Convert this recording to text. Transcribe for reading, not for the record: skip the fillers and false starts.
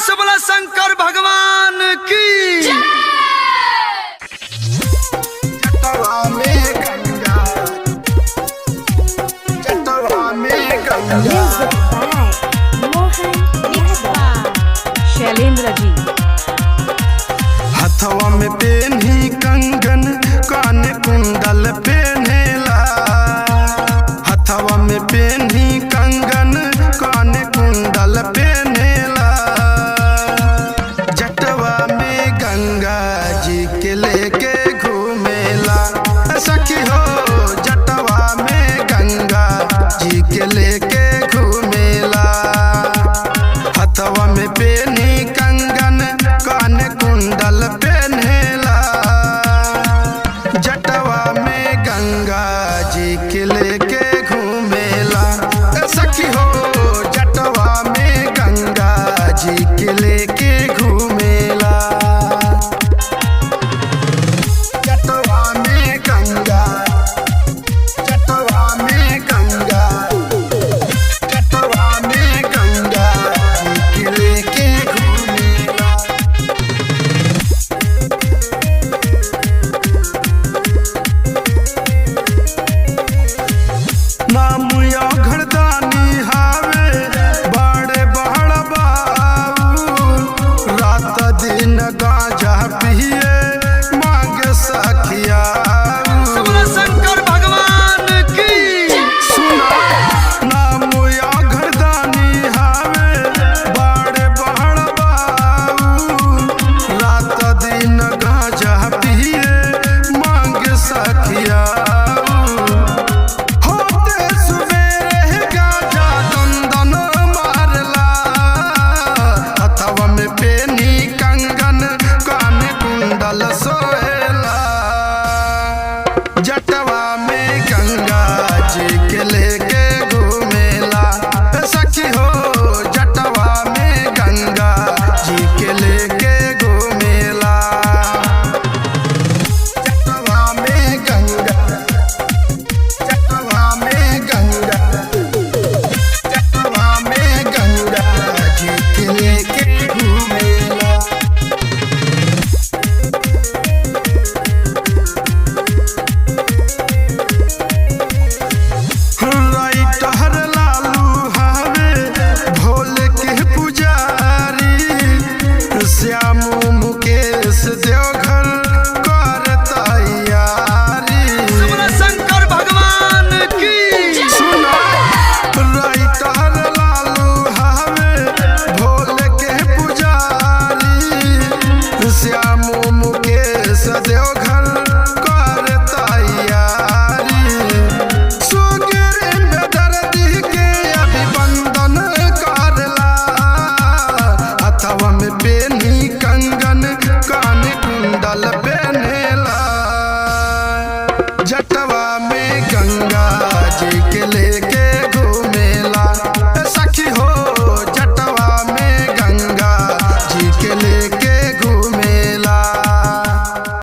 से बोला शंकर भगवान की। शैलेंद्र जी। हथवा में पेन्ही कंगन कान कुंडल पेन्हेला, हथवा में पेन्ही कंगन कान कुंडल पेन्हेला, जटवा में गंगा जी के लेके घूमेला। सखी हो जटवा में गंगा जी के लेके घूमेला, हथवा में पेन्ही कंगन कान कुंडल पेन्हेला, जटवा में गंगा जी के लेके घूमेला। सखी हो जटवा में गंगा जी के लेके घूमेला, जटवा में गंगा, जटवा में गंगा, जटवा में गंगा जी के लेके घूमेला। नाम या घरदानी हावे बड़े बड़ बाबू, रात दिन गांजा पिए मांगे सखिया। से बोला शंकर भगवान की। सुना नाम या घरदानी हावे बड़े बड़ बाबू, रात दिन गांजा पिए मांगे सखिया। होते सुबेरे गांजा दंदन मारला, हथवा में पेनी कंगन कान कुंडल सोहेला, जटवा में गंगा जी के लेके घूमेला। सखी हो जटवा में गंगा जी के लेके घूमेला, जटवा में गंगा, जटवा में गंगा, जटवा में गंगा जी के लेके घूमेला। राइटर लालू हावे भोले के पुजारी, श्यामू मुकेश देवघर कर तैयारी। से बोला शंकर भगवान की। सुना राइटर लालू हावे भोले के पुजारी, श्यामू मुकेश देवघर कर तैयारी। सुगिर में दर्दी के अभिवंदन करला, हथवा में पेनी कंगन कान कुंडल